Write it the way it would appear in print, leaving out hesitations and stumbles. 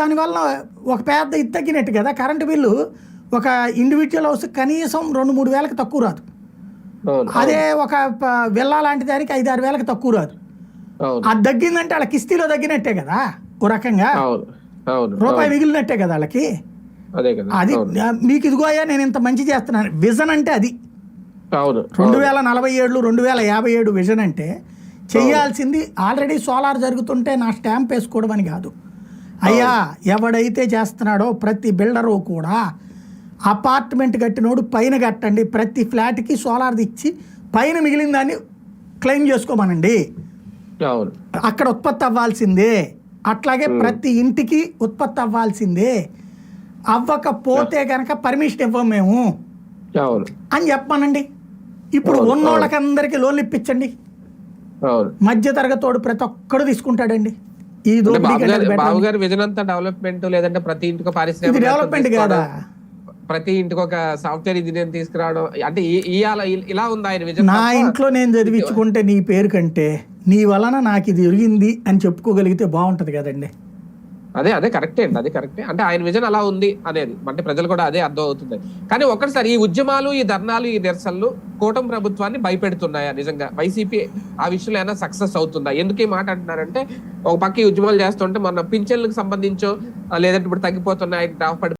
దానివల్ల ఒక పెద్ద ఇది తగ్గినట్టు కదా. కరెంటు బిల్లు ఒక ఇండివిజువల్ హౌస్ కనీసం 2-3 వేలకు తక్కువ రాదు. అదే ఒక విల్లా లాంటి దానికి 5-6 వేలకు తక్కువ రాదు. అది తగ్గిందంటే వాళ్ళ కిస్తీలో తగ్గినట్టే కదా, ఓ రకంగా రూపాయి మిగిలినట్టే కదా వాళ్ళకి. అది మీకు ఇదిగోయా నేను ఇంత మంచి చేస్తున్నాను విజన్ అంటే అది. 2047 2057 విజన్ అంటే చెయ్యాల్సింది ఆల్రెడీ సోలార్ జరుగుతుంటే నా స్టాంప్ వేసుకోవడం అని కాదు. అయ్యా ఎవడైతే చేస్తున్నాడో ప్రతి బిల్డరు కూడా అపార్ట్మెంట్ కట్టినోడు పైన కట్టండి, ప్రతి ఫ్లాట్కి సోలార్ ఇచ్చి పైన మిగిలిన దాన్ని క్లెయిమ్ చేసుకోమనండి. అక్కడ ఉత్పత్తి అవ్వాల్సిందే. అట్లాగే ప్రతి ఇంటికి ఉత్పత్తి అవ్వాల్సిందే. అవ్వకపోతే కనుక పర్మిషన్ ఇవ్వం మేము అని చెప్పమనండి. ఇప్పుడు ఉన్నోళ్ళకందరికీ లోన్లు ఇప్పించండి. మధ్య తరగతోడు ప్రతి ఒక్కడు తీసుకుంటాడండి. ఈ డెవలప్మెంట్ లేదంటే ప్రతి ఇంటికి పారిశ్రామిక డెవలప్మెంట్ కాదా, ప్రతి ఇంటికి ఒక సాఫ్ట్వేర్ ఇంజనీర్ తీసుకురావడం అంటే ఇలా ఉంది ఆయన విజన్. నా ఇంట్లో నేను చదివించుకుంటే నీ పేరు కంటే నీ వలన నాకు ఇది జరిగింది అని చెప్పుకోగలిగితే బాగుంటది కదండి. అదే కరెక్టే అండి, అది కరెక్టే. అంటే ఆయన విజన్ అలా ఉంది అనేది అంటే ప్రజలు కూడా అదే అర్థం అవుతుంది. కానీ ఒక్కసారి ఈ ఉద్యమాలు, ఈ ధర్నాలు, ఈ నిరసనలు కూటమి ప్రభుత్వాన్ని భయపెడుతున్నాయా? నిజంగా వైసీపీ ఆ విషయంలో ఏమైనా సక్సెస్ అవుతుందా? ఎందుకు ఈ మాట అంటున్నారంటే ఒక పక్క ఈ ఉద్యమాలు చేస్తుంటే మన పింఛన్లకు సంబంధించో లేదంటే ఇప్పుడు తగ్గిపోతున్నాయి,